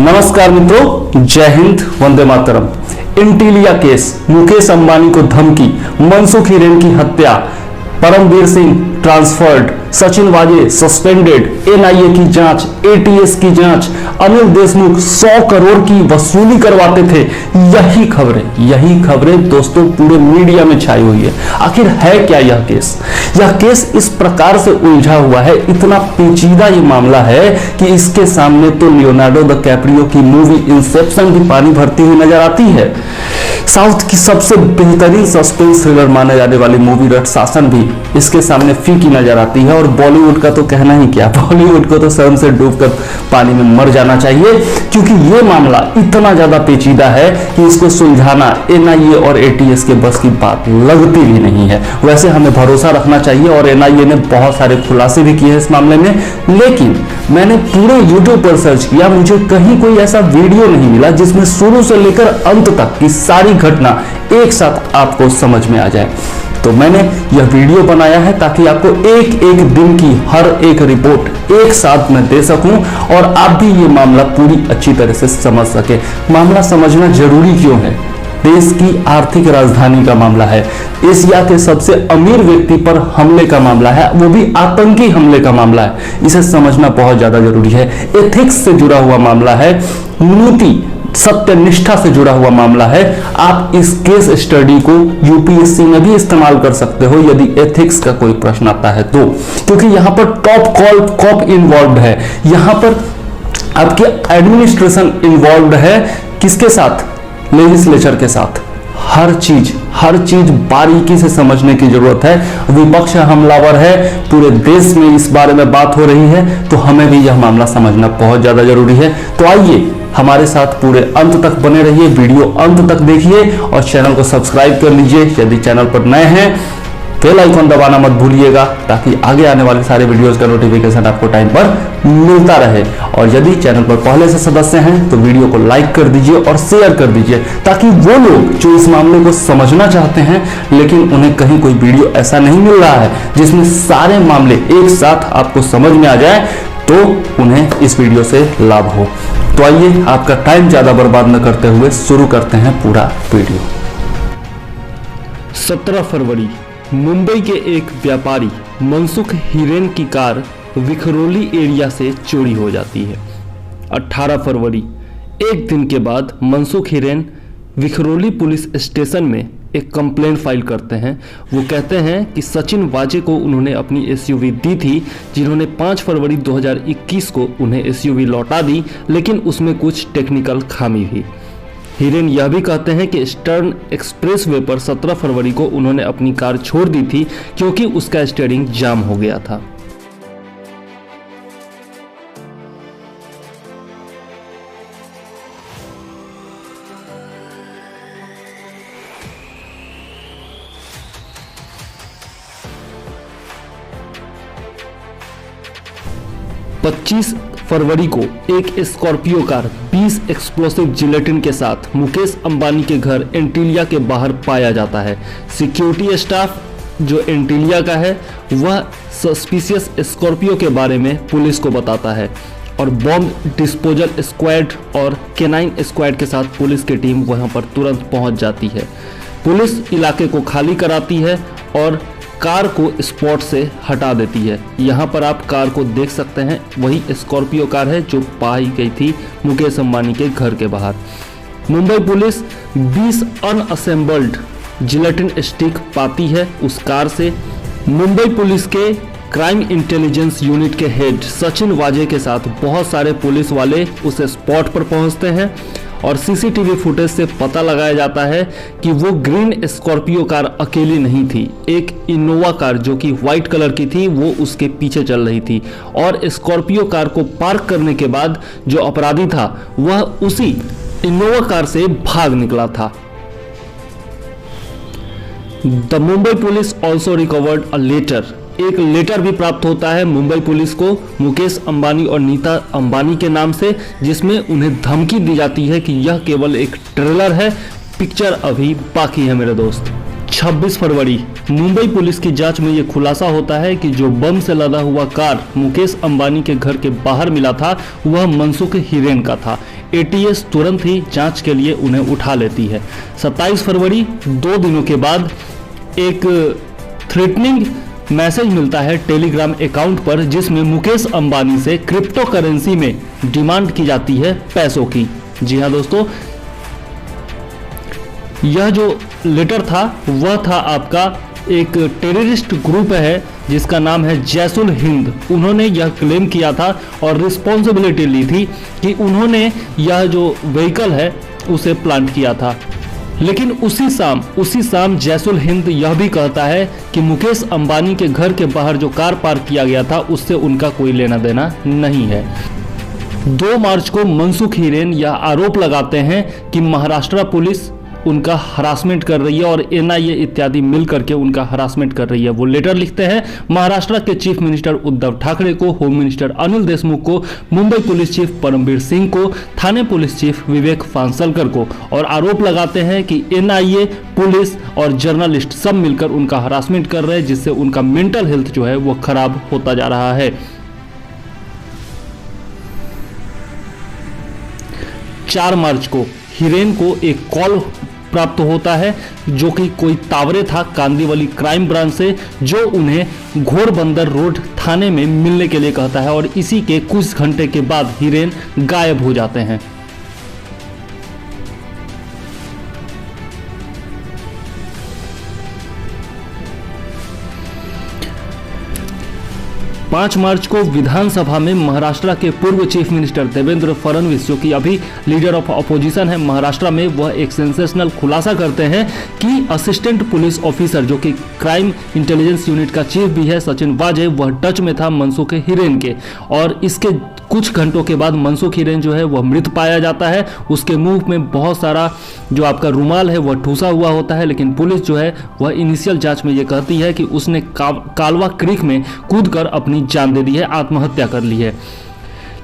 नमस्कार मित्रों, जय हिंद, वंदे मातरम। इंटीलिया केस, मुकेश अंबानी को धमकी, मनसुख हिरेन की हत्या, परमवीर सिंह ट्रांसफर्ड, सचिन वाजे सस्पेंडेड, एनआईए की जांच, एटीएस की जांच, अनिल देशमुख 100 करोड़ की वसूली करवाते थे। यही खबरें दोस्तों पूरे मीडिया में छाई हुई है। आखिर है क्या यह केस? यह केस इस प्रकार से उलझा हुआ है, इतना पेचीदा ये मामला है कि इसके सामने तो लियोनार्डो द कैप्रियो की मूवी इंसेप्शन भी पानी भरती हुई नजर आती है। साउथ की सबसे बेहतरीन सस्पेंस थ्रिलर माने जाने वाली मूवी रट शासन भी इसके सामने फीकी नजर आती है। और बॉलीवुड का तो कहना ही क्या, बॉलीवुड को तो शर्म से डूबकर पानी में मर जाना चाहिए, क्योंकि ये मामला इतना ज्यादा पेचीदा है कि इसको सुलझाना एनआईए और एटीएस के बस की बात लगती भी नहीं है। वैसे हमें भरोसा रखना चाहिए और एनआईए ने बहुत सारे खुलासे भी किए हैं इस मामले में, लेकिन मैंने पूरे यूट्यूब पर सर्च किया, मुझे कहीं कोई ऐसा वीडियो नहीं मिला जिसमें शुरू से लेकर अंत तक की सारी घटना एक साथ आपको समझ में आ जाए। तो मैंने यह वीडियो बनाया है ताकि आपको एक एक दिन की हर एक रिपोर्ट एक साथ मैं दे सकूं और आप भी ये मामला पूरी अच्छी तरह से समझ सके। मामला समझना जरूरी क्यों है? देश की आर्थिक राजधानी का मामला है, एशिया के सबसे अमीर व्यक्ति पर हमले का मामला है, वो भी आतंकी हमले का मामला है। इसे समझना बहुत ज्यादा जरूरी है। एथिक्स से जुड़ा हुआ मामला है, नीति सत्यनिष्ठा से जुड़ा हुआ मामला है। आप इस केस स्टडी को यूपीएससी में भी इस्तेमाल कर सकते हो यदि एथिक्स का कोई प्रश्न आता है तो, क्योंकि यहां पर टॉप कॉप इन्वॉल्व है, यहां पर आपके एडमिनिस्ट्रेशन इन्वॉल्व है। किसके साथ? लेजिस्लेचर के साथ। हर चीज बारीकी से समझने की जरूरत है। विपक्ष हमलावर है, पूरे देश में इस बारे में बात हो रही है, तो हमें भी यह मामला समझना बहुत ज्यादा जरूरी है। तो आइए हमारे साथ पूरे अंत तक बने रहिए, वीडियो अंत तक देखिए और चैनल को सब्सक्राइब कर लीजिए। यदि चैनल पर नए हैं बेल आइकन दबाना मत भूलिएगा ताकि आगे आने वाले सारे वीडियोस का नोटिफिकेशन आपको टाइम पर मिलता रहे। और यदि चैनल पर पहले से सदस्य हैं तो वीडियो को लाइक कर दीजिए और शेयर कर दीजिए ताकि वो लोग जो इस मामले को समझना चाहते हैं लेकिन उन्हें कहीं कोई वीडियो ऐसा नहीं मिल रहा है जिसमें सारे मामले एक साथ आपको समझ में आ जाए, तो उन्हें इस वीडियो से लाभ हो। तो आइए आपका टाइम ज्यादा बर्बाद न करते हुए शुरू करते हैं पूरा वीडियो। 17 फरवरी मुंबई के एक व्यापारी मनसुख हिरेन की कार विखरोली एरिया से चोरी हो जाती है। 18 फरवरी एक दिन के बाद मनसुख हिरेन विखरोली पुलिस स्टेशन में एक कंप्लेंट फाइल करते हैं। वो कहते हैं कि सचिन वाजे को उन्होंने अपनी एसयूवी दी थी, जिन्होंने 5 फरवरी 2021 को उन्हें एसयूवी लौटा दी, लेकिन उसमें कुछ टेक्निकल खामी थी। हिरेन यह भी कहते हैं कि ईस्टर्न एक्सप्रेसवे पर 17 फरवरी को उन्होंने अपनी कार छोड़ दी थी क्योंकि उसका स्टीयरिंग जाम हो गया था। पच्चीस फरवरी को एक स्कॉर्पियो कार 20 एक्सप्लोसिव जिलेटिन के साथ मुकेश अंबानी के घर एंटीलिया के बाहर पाया जाता है। सिक्योरिटी स्टाफ जो एंटीलिया का है वह सस्पिशियस स्कॉर्पियो के बारे में पुलिस को बताता है और बॉम्ब डिस्पोजल स्क्वाड और केनाइन स्क्वाड के साथ पुलिस की टीम वहां पर तुरंत पहुंच जाती है। पुलिस इलाके को खाली कराती है और कार को स्पॉट से हटा देती है। यहाँ पर आप कार को देख सकते हैं, वही स्कॉर्पियो कार है जो पाई गई थी मुकेश अंबानी के घर के बाहर। Mumbai police 20 unassembled gelatin stick पाती है उस कार से। मुंबई पुलिस के क्राइम इंटेलिजेंस यूनिट के हेड सचिन वाजे के साथ बहुत सारे पुलिस वाले उस स्पॉट पर पहुंचते हैं और सीसीटीवी फुटेज से पता लगाया जाता है कि वो ग्रीन स्कॉर्पियो कार अकेली नहीं थी, एक इनोवा कार जो कि व्हाइट कलर की थी वो उसके पीछे चल रही थी। और स्कॉर्पियो कार को पार्क करने के बाद जो अपराधी था वह उसी इनोवा कार से भाग निकला था। The Mumbai police also recovered a letter, एक लेटर भी प्राप्त होता है मुंबई पुलिस को मुकेश अंबानी और नीता अंबानी के नाम से, जिसमें उन्हें धमकी दी जाती है कि यह केवल एक ट्रेलर है, पिक्चर अभी बाकी है मेरे दोस्त। 26 फरवरी मुंबई पुलिस की जांच में यह खुलासा होता है कि जो बम से लदा हुआ कार मुकेश अंबानी के घर के बाहर मिला था वह मनसुख हिरेन का था। एटीएस तुरंत ही जांच के लिए उन्हें उठा लेती है। 27 फरवरी 2 दिनों के बाद एक थ्रेटनिंग मैसेज मिलता है टेलीग्राम अकाउंट पर, जिसमें मुकेश अंबानी से क्रिप्टो करेंसी में डिमांड की जाती है पैसों की। जी हाँ दोस्तों, यह जो लेटर था वह था आपका एक टेररिस्ट ग्रुप है जिसका नाम है जैसुल हिंद। उन्होंने यह क्लेम किया था और रिस्पॉन्सिबिलिटी ली थी कि उन्होंने यह जो व्हीकल है उसे प्लांट किया था। लेकिन उसी शाम जैसुल हिंद यह भी कहता है कि मुकेश अंबानी के घर के बाहर जो कार पार्क किया गया था उससे उनका कोई लेना देना नहीं है। 2 मार्च को मनसुख हिरेन यह आरोप लगाते हैं कि महाराष्ट्र पुलिस उनका हरासमेंट कर रही है और एनआईए इत्यादि मिल करके उनका हरासमेंट कर रही है। वो लेटर लिखते हैं महाराष्ट्र के चीफ मिनिस्टर उद्धव ठाकरे को, होम मिनिस्टर अनिल देशमुख को, मुंबई पुलिस चीफ परमबीर सिंह को, थाने पुलिस चीफ विवेक फांसलकर को, और आरोप लगाते हैं कि एनआईए, पुलिस और जर्नलिस्ट सब मिलकर उनका हरासमेंट कर रहे हैं, जिससे उनका मेंटल हेल्थ जो है वो खराब होता जा रहा है। 4 मार्च को हिरेन को एक कॉल प्राप्त होता है जो कि कोई तावरे था कांदिवली क्राइम ब्रांच से, जो उन्हें घोड़बंदर रोड थाने में मिलने के लिए कहता है और इसी के कुछ घंटे के बाद हिरेन गायब हो जाते हैं। 5 मार्च को विधानसभा में महाराष्ट्र के पूर्व चीफ मिनिस्टर देवेंद्र फडणवीस, जो कि अभी लीडर ऑफ अपोजिशन है महाराष्ट्र में, वह एक सेंसेशनल खुलासा करते हैं कि असिस्टेंट पुलिस ऑफिसर जो कि क्राइम इंटेलिजेंस यूनिट का चीफ भी है, सचिन वाजे, वह टच में था मनसुख हिरेन के। और इसके कुछ घंटों के बाद मनसुख हिरेन जो है वह मृत पाया जाता है। उसके मुंह में बहुत सारा जो आपका रुमाल है वह ठूसा हुआ होता है, लेकिन पुलिस जो है वह इनिशियल जांच में यह कहती है कि उसने कालवा क्रीक में कूदकर अपनी जान दे दी है, आत्महत्या कर ली है।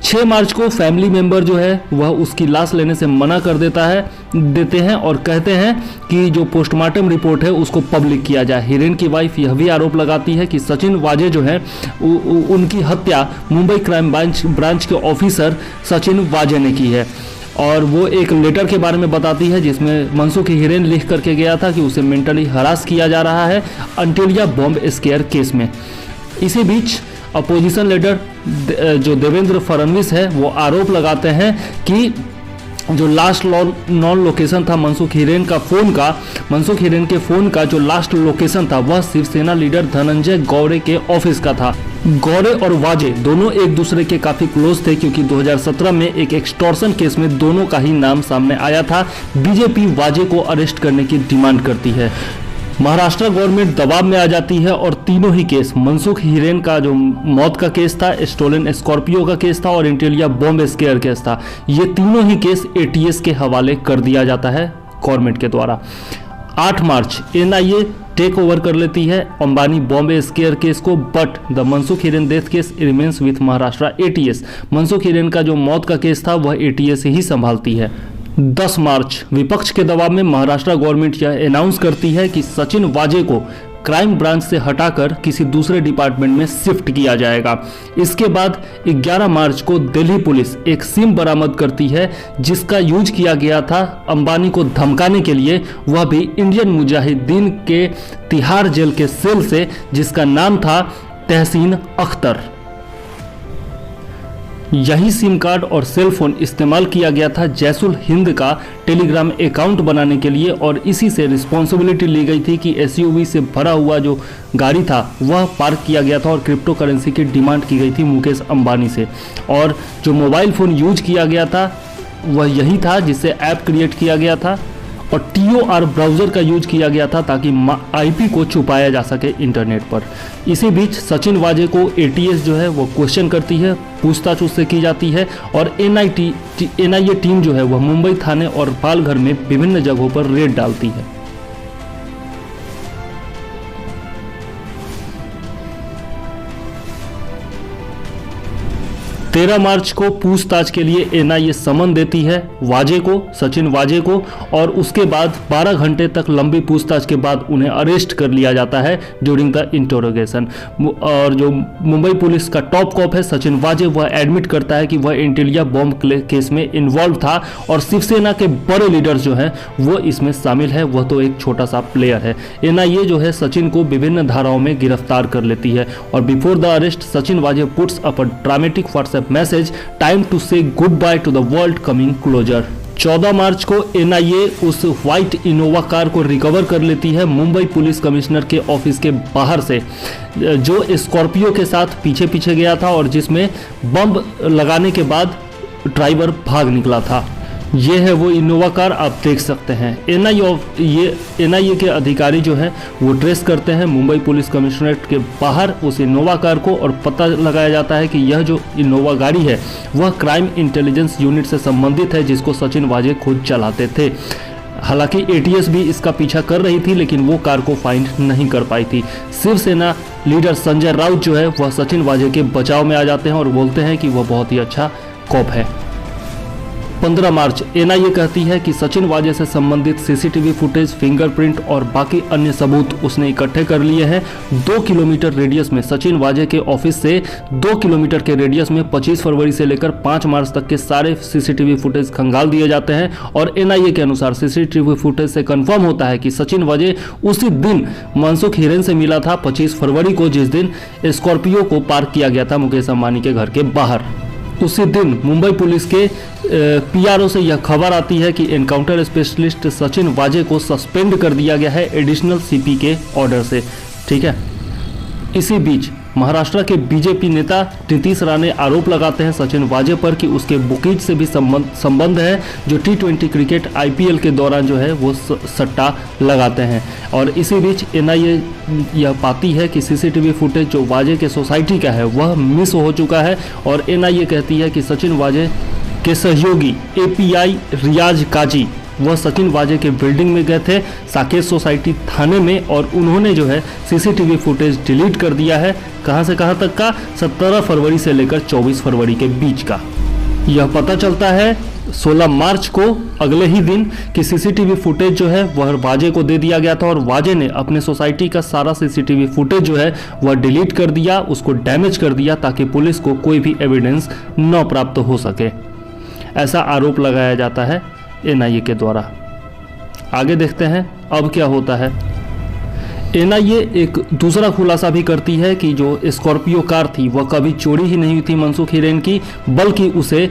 6 मार्च को फैमिली मेंबर जो है वह उसकी लाश लेने से मना कर देते हैं और कहते हैं कि जो पोस्टमार्टम रिपोर्ट है उसको पब्लिक किया जाए। हिरेन की वाइफ यह भी आरोप लगाती है कि सचिन वाजे जो है उनकी हत्या मुंबई क्राइम ब्रांच के ऑफिसर सचिन वाजे ने की है। और वो एक लेटर के बारे में बताती है जिसमें मनसुख हिरेन लिख करके गया था कि उसे मेंटली हरास किया जा रहा है अंटिलिया बॉम्ब स्केयर केस में। इसी बीच अपोजिशन लीडर जो देवेंद्र फडणवीस है वो आरोप लगाते हैं कि जो लास्ट नॉन लोकेशन था मनसुख हिरेन के फ़ोन का जो लास्ट लोकेशन था वह शिवसेना लीडर धनंजय गौड़े के ऑफिस का था। गौड़े और वाजे दोनों एक दूसरे के काफ़ी क्लोज थे क्योंकि 2017 में एक एक्सटॉर्शन केस में दोनों का ही नाम सामने आया था। बीजेपी वाजे को अरेस्ट करने की डिमांड करती है। महाराष्ट्र गवर्नमेंट दबाव में आ जाती है और तीनों ही केस, मनसुख हिरेन का जो मौत का केस था, स्टोलन स्कॉर्पियो का केस था और इंटेलिया बॉम्ब स्केयर केस था, ये तीनों ही केस एटीएस के हवाले कर दिया जाता है गवर्नमेंट के द्वारा। 8 मार्च एनआईए टेक ओवर कर लेती है अंबानी बॉम्बे स्केयर केस को, but the Mansukh Hiren death case remains with Maharashtra ATS. Mansukh Hiren का जो मौत का केस था वह एटीएस ही संभालती है। 10 मार्च विपक्ष के दबाव में महाराष्ट्र गवर्नमेंट यह अनाउंस करती है कि सचिन वाजे को क्राइम ब्रांच से हटाकर किसी दूसरे डिपार्टमेंट में शिफ्ट किया जाएगा। इसके बाद 11 मार्च को दिल्ली पुलिस एक सिम बरामद करती है जिसका यूज किया गया था अंबानी को धमकाने के लिए, वह भी इंडियन मुजाहिदीन के तिहाड़ जेल के सेल से, जिसका नाम था तहसीन अख्तर। यही सिम कार्ड और सेल फोन इस्तेमाल किया गया था जैसुल हिंद का टेलीग्राम अकाउंट बनाने के लिए और इसी से रिस्पॉन्सिबिलिटी ली गई थी कि एसयूवी से भरा हुआ जो गाड़ी था वह पार्क किया गया था और क्रिप्टो करेंसी की डिमांड की गई थी मुकेश अंबानी से। और जो मोबाइल फ़ोन यूज किया गया था वह यही था जिससे ऐप क्रिएट किया गया था और TOR ब्राउज़र का यूज किया गया था ताकि IP को छुपाया जा सके इंटरनेट पर। इसी बीच सचिन वाजे को एटीएस जो है वो क्वेश्चन करती है, पूछताछ उससे की जाती है और NIA टीम जो है वह मुंबई थाने और पालघर में विभिन्न जगहों पर रेड डालती है। 13 मार्च को पूछताछ के लिए एनआईए समन देती है वाजे को, सचिन वाजे को, और उसके बाद 12 घंटे तक लंबी पूछताछ के बाद उन्हें अरेस्ट कर लिया जाता है ड्यूरिंग द इंटरोगेशन। और जो मुंबई पुलिस का टॉप कॉप है सचिन वाजे, वह एडमिट करता है कि वह इंटेलिया बॉम्ब केस में इन्वॉल्व था और शिवसेना के बड़े लीडर्स जो है वो इसमें शामिल है, वह तो एक छोटा सा प्लेयर है। एनआईए जो है सचिन को विभिन्न धाराओं में गिरफ्तार कर लेती है और before the arrest Sachin Vaze puts up a dramatic WhatsApp message, time to say goodbye to the world coming closer. 14 मार्च को एनआईए उस व्हाइट इनोवा कार को रिकवर कर लेती है मुंबई पुलिस कमिश्नर के ऑफिस के बाहर से, जो स्कॉर्पियो के साथ पीछे पीछे गया था और जिसमें बम लगाने के बाद ड्राइवर भाग निकला था। ये है वो इनोवा कार, आप देख सकते हैं। एनआईए के अधिकारी जो है वो ट्रेस करते हैं मुंबई पुलिस कमिश्नरेट के बाहर उस इनोवा कार को और पता लगाया जाता है कि यह जो इनोवा गाड़ी है वह क्राइम इंटेलिजेंस यूनिट से संबंधित है, जिसको सचिन वाजे खुद चलाते थे। हालांकि एटीएस भी इसका पीछा कर रही थी लेकिन वो कार को फाइंड नहीं कर पाई थी। शिवसेना लीडर संजय राउत जो है वह सचिन वाजे के बचाव में आ जाते हैं और बोलते हैं कि वह बहुत ही अच्छा कॉप है। 15 मार्च एनआईए कहती है कि सचिन वाजे से संबंधित सीसीटीवी फुटेज, फिंगरप्रिंट और बाकी अन्य सबूत उसने इकट्ठे कर लिए हैं। 2 किलोमीटर रेडियस में सचिन वाजे के ऑफिस से 2 किलोमीटर के रेडियस में 25 फरवरी से लेकर 5 मार्च तक के सारे सीसीटीवी फुटेज खंगाल दिए जाते हैं और एनआईए के अनुसार सीसीटीवी फुटेज से कंफर्म होता है कि सचिन वाजे उसी दिन मनसुख हिरेन से मिला था 25 फरवरी को, जिस दिन स्कॉर्पियो को पार्क किया गया था मुकेश अंबानी के घर के बाहर। उसी दिन मुंबई पुलिस के पीआरओ से यह खबर आती है कि एनकाउंटर स्पेशलिस्ट सचिन वाजे को सस्पेंड कर दिया गया है एडिशनल सीपी के ऑर्डर से। ठीक है, इसी बीच महाराष्ट्र के बीजेपी नेता नीतीश राणे आरोप लगाते हैं सचिन वाजे पर कि उसके बुकीज से भी संबंध है, जो T20 क्रिकेट आईपीएल के दौरान जो है वो सट्टा लगाते हैं। और इसी बीच एनआईए यह पाती है कि सीसीटीवी फुटेज जो वाजे के सोसाइटी का है वह मिस हो चुका है और एनआईए कहती है कि सचिन वाजे के सहयोगी एपीआई रियाज काजी वह सचिन वाजे के बिल्डिंग में गए थे साकेत सोसाइटी थाने में और उन्होंने जो है सीसीटीवी फुटेज डिलीट कर दिया है। कहां से कहां तक का? 17 फरवरी से लेकर 24 फरवरी के बीच का। यह पता चलता है 16 मार्च को अगले ही दिन कि सीसीटीवी फुटेज जो है वह वाजे को दे दिया गया था और वाजे ने अपने सोसाइटी का सारा सीसीटीवी फुटेज जो है वह डिलीट कर दिया, उसको डैमेज कर दिया ताकि पुलिस को कोई भी एविडेंस न प्राप्त हो सके। ऐसा आरोप लगाया जाता है एनआईए के द्वारा। आगे देखते हैं अब क्या होता है। एनआईए एक दूसरा खुलासा भी करती है कि जो स्कॉर्पियो कार थी वह कभी चोरी ही नहीं हुई थी मनसुख हिरेन की, बल्कि उसे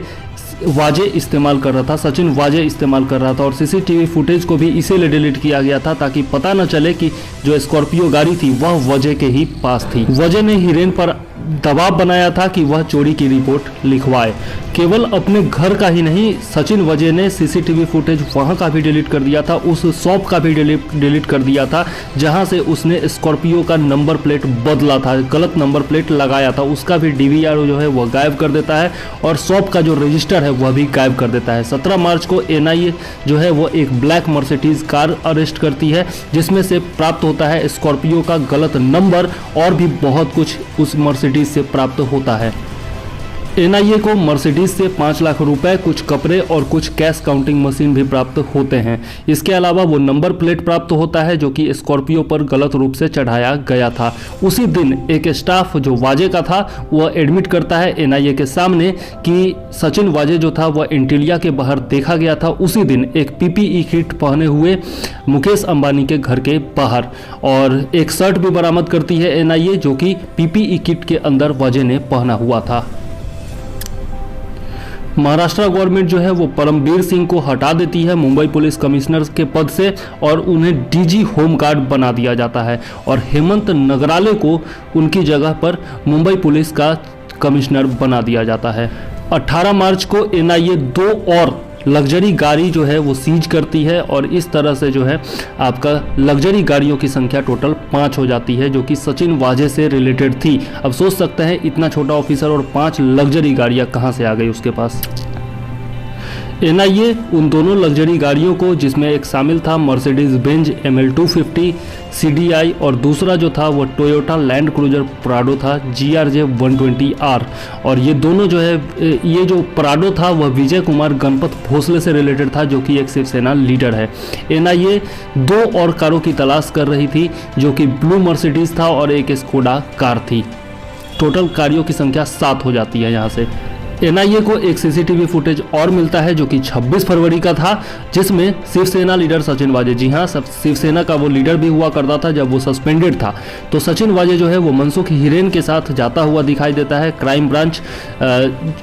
वाजे इस्तेमाल कर रहा था, सचिन वाजे इस्तेमाल कर रहा था और सीसीटीवी फुटेज को भी इसीलिए डिलीट किया गया था ताकि पता न चले कि जो स्कॉर्पियो गाड़ी थी वह वजह के ही पास थी। वजह ने हिरेन पर दबाव बनाया था कि वह चोरी की रिपोर्ट लिखवाए। केवल अपने घर का ही नहीं, सचिन वजह ने सीसीटीवी फुटेज वहां का भी डिलीट कर दिया था, उस शॉप का भी डिलीट कर दिया था जहां से उसने स्कॉर्पियो का नंबर प्लेट बदला था, गलत नंबर प्लेट लगाया था, उसका भी डीवीआर जो है वह गायब कर देता है और शॉप का जो रजिस्टर है वह भी गायब कर देता है। 17 मार्च को एनआईए जो है वो एक ब्लैक मर्सिडीज कार अरेस्ट करती है जिसमें से प्राप्त होता है स्कॉर्पियो का गलत नंबर और भी बहुत कुछ उस मर्सिडीज से प्राप्त होता है। एनआईए को मर्सिडीज से 5 लाख रुपए, कुछ कपड़े और कुछ कैश काउंटिंग मशीन भी प्राप्त होते हैं। इसके अलावा वो नंबर प्लेट प्राप्त होता है जो कि स्कॉर्पियो पर गलत रूप से चढ़ाया गया था। उसी दिन एक स्टाफ जो वाजे का था वह एडमिट करता है एनआईए के सामने कि सचिन वाजे जो था वह इंटेलिया के बाहर देखा गया था उसी दिन एक पीपीई किट पहने हुए मुकेश अंबानी के घर के बाहर, और एक शर्ट भी बरामद करती है एनआईए जो कि पीपीई किट के अंदर वाजे ने पहना हुआ था। महाराष्ट्र गवर्नमेंट जो है वो परमबीर सिंह को हटा देती है मुंबई पुलिस कमिश्नर के पद से और उन्हें डीजी होमगार्ड बना दिया जाता है और हेमंत नगराले को उनकी जगह पर मुंबई पुलिस का कमिश्नर बना दिया जाता है। 18 मार्च को एनआईए 2 और लग्जरी गाड़ी जो है वो सीज करती है और इस तरह से जो है आपका लग्जरी गाड़ियों की संख्या टोटल 5 हो जाती है जो कि सचिन वाजे से रिलेटेड थी। अब सोच सकते हैं इतना छोटा ऑफिसर और 5 लग्जरी गाड़ियां कहां से आ गई उसके पास। एनआईए उन दोनों लग्जरी गाड़ियों को, जिसमें एक शामिल था मर्सिडीज बेंज ML250 CDI और दूसरा जो था वो टोयोटा लैंड क्रूजर प्राडो था GRJ 120R। और ये दोनों जो है, ये जो प्राडो था वह विजय कुमार गणपत भोसले से रिलेटेड था, जो कि एक शिवसेना लीडर है। एनआईए 2 और कारों की तलाश कर रही थी, जो कि ब्लू मर्सिडीज था और एक स्कोडा कार थी। टोटल गाड़ियों की संख्या 7 हो जाती है यहाँ से। एनआईए को एक सीसीटीवी फुटेज और मिलता है, जो कि 26 फरवरी का था, जिसमें शिवसेना लीडर सचिन वाजे, जी हाँ, शिवसेना का वो लीडर भी हुआ करता था जब वो सस्पेंडेड था, तो सचिन वाजे जो है वो मनसुख हिरेन के साथ जाता हुआ दिखाई देता है क्राइम ब्रांच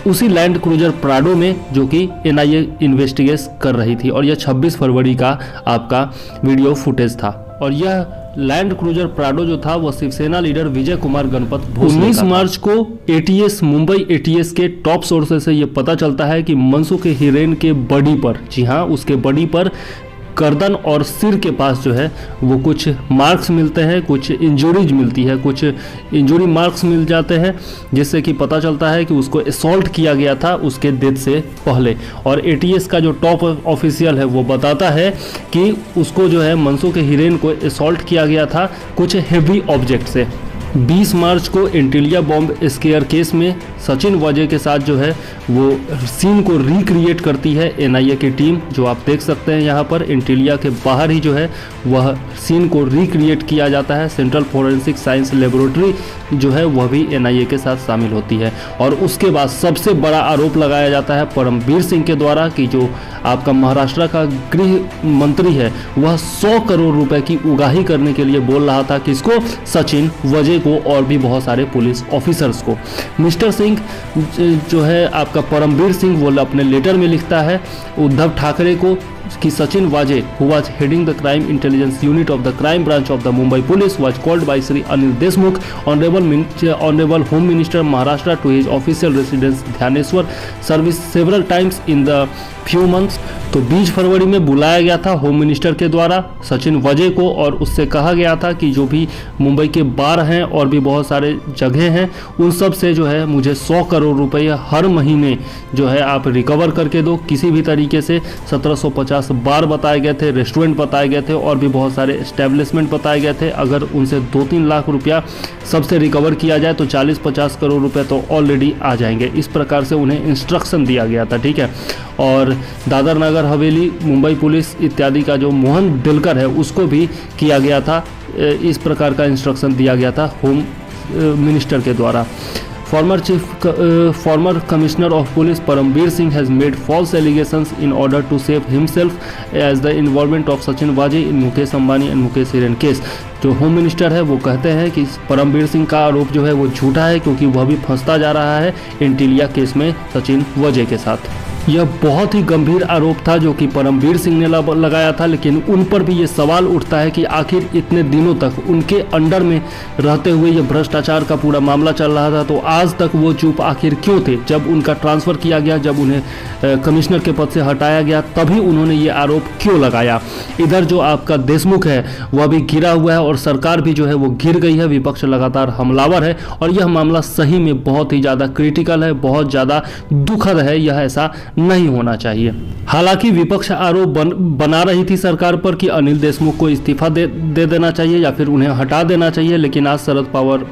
उसी लैंड क्रूजर प्राडो में, जो कि एनआईए इन्वेस्टिगेट कर रही थी। और यह 26 फरवरी का आपका वीडियो फुटेज था। और यह लैंड क्रूजर प्राडो जो था वो शिवसेना लीडर विजय कुमार गणपत भोसले 19 मार्च को ATS मुंबई ATS के टॉप सोर्सेस से ये पता चलता है कि मनसुख हिरेन के बॉडी पर, जी हाँ, उसके बॉडी पर गर्दन और सिर के पास जो है वो कुछ मार्क्स मिलते हैं, कुछ इंजरीज मिलती है, कुछ इंजरी मार्क्स मिल जाते हैं, जिससे कि पता चलता है कि उसको असॉल्ट किया गया था उसके डेथ से पहले। और ATS का जो टॉप ऑफिशियल है वो बताता है कि उसको जो है मनसुख हिरेन को असॉल्ट किया गया था कुछ हेवी ऑब्जेक्ट से। 20 मार्च को एंटीलिया बॉम्ब स्केयर केस में सचिन वाजे के साथ जो है वो सीन को रिक्रिएट करती है एनआईए की टीम, जो आप देख सकते हैं यहाँ पर एंटीलिया के बाहर ही जो है वह सीन को रिक्रिएट किया जाता है। सेंट्रल फोरेंसिक साइंस लेबोरेटरी जो है वह भी एनआईए के साथ शामिल होती है। और उसके बाद सबसे बड़ा आरोप लगाया जाता है परमबीर सिंह के द्वारा कि जो आपका महाराष्ट्र का गृह मंत्री है वह 100 करोड़ रुपए की उगाही करने के लिए बोल रहा था, किसको? सचिन वाजे को और भी बहुत सारे पुलिस ऑफिसर्स को। मिस्टर सिंह जो है आपका परमबीर सिंह वो अपने लेटर में लिखता है उद्धव ठाकरे को कि सचिन वाजे who was heading the crime intelligence unit of the crime branch of the Mumbai police was called by Shri Anil Deshmukh, honorable home minister Maharashtra, to his official residence Dhyaneshwar service several times in the few months। तो 20 फरवरी में बुलाया गया था home minister के द्वारा सचिन वाजे को, और उससे कहा गया था कि जो भी मुंबई के बार हैं और भी बहुत सारे जगह हैं उन सब से जो है मुझे 100 करोड़ रुपए हर महीने जो है आप रिकवर करके दो। किसी भी तरीके से 1750 बार बताए गए थे, रेस्टोरेंट बताए गए थे और भी बहुत सारे एस्टेब्लिशमेंट बताए गए थे। अगर उनसे 2-3 लाख रुपया सबसे रिकवर किया जाए तो 40-50 करोड़ रुपए तो ऑलरेडी आ जाएंगे। इस प्रकार से उन्हें इंस्ट्रक्शन दिया गया था, ठीक है। और दादर नगर हवेली मुंबई पुलिस इत्यादि का जो मोहन दिलकर है उसको भी किया गया था, इस प्रकार का इंस्ट्रक्शन दिया गया था होम मिनिस्टर के द्वारा। Former Commissioner of Police Parambir Singh has made false allegations in order to save himself as the involvement of Sachin Waje in Mukesh Ambani and Mukesh Hiren case। जो home minister है वो कहते हैं कि परमबीर सिंह का आरोप जो है वो झूठा है, क्योंकि वह भी फंसता जा रहा है एंटीलिया केस में सचिन वाजे के साथ। यह बहुत ही गंभीर आरोप था जो कि परमबीर सिंह ने लगाया था, लेकिन उन पर भी ये सवाल उठता है कि आखिर इतने दिनों तक उनके अंडर में रहते हुए ये भ्रष्टाचार का पूरा मामला चल रहा था, तो आज तक वो चुप आखिर क्यों थे? जब उनका ट्रांसफ़र किया गया, जब उन्हें कमिश्नर के पद से हटाया गया, तभी उन्होंने ये आरोप क्यों लगाया? इधर जो आपका देशमुख है वह भी घिरा हुआ है और सरकार भी जो है वो घिर गई है, विपक्ष लगातार हमलावर है और यह मामला सही में बहुत ही ज़्यादा क्रिटिकल है, बहुत ज़्यादा दुखद है। यह ऐसा नहीं होना चाहिए। हालांकि विपक्ष आरोप बना रही थी सरकार पर कि अनिल देशमुख को इस्तीफा दे देना चाहिए या फिर उन्हें हटा देना चाहिए, लेकिन आज शरद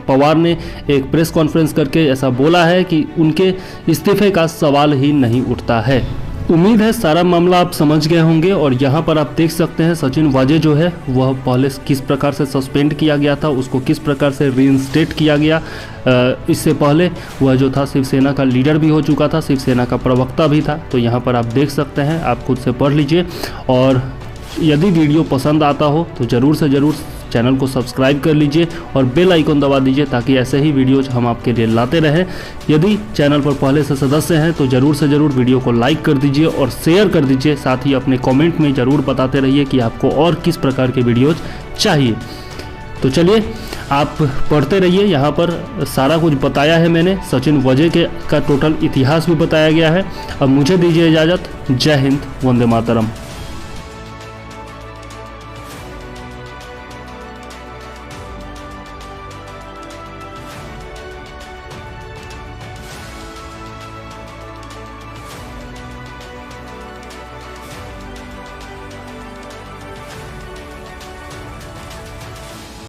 पवार ने एक प्रेस कॉन्फ्रेंस करके ऐसा बोला है कि उनके इस्तीफे का सवाल ही नहीं उठता है। उम्मीद है सारा मामला आप समझ गए होंगे और यहाँ पर आप देख सकते हैं सचिन वाजे जो है वह पहले किस प्रकार से सस्पेंड किया गया था, उसको किस प्रकार से रीइंस्टेट किया गया। इससे पहले वह जो था शिवसेना का लीडर भी हो चुका था, शिवसेना का प्रवक्ता भी था। तो यहाँ पर आप देख सकते हैं, आप खुद से पढ़ लीजिए। और यदि वीडियो पसंद आता हो तो ज़रूर से ज़रूर चैनल को सब्सक्राइब कर लीजिए और बेल आइकन दबा दीजिए ताकि ऐसे ही वीडियोज हम आपके लिए लाते रहें। यदि चैनल पर पहले से सदस्य हैं तो ज़रूर से ज़रूर वीडियो को लाइक कर दीजिए और शेयर कर दीजिए। साथ ही अपने कमेंट में ज़रूर बताते रहिए कि आपको और किस प्रकार के वीडियोज चाहिए। तो चलिए आप पढ़ते रहिए, यहाँ पर सारा कुछ बताया है मैंने। सचिन वाजे का टोटल इतिहास भी बताया गया है। अब मुझे दीजिए इजाज़त। जय हिंद, वंदे मातरम।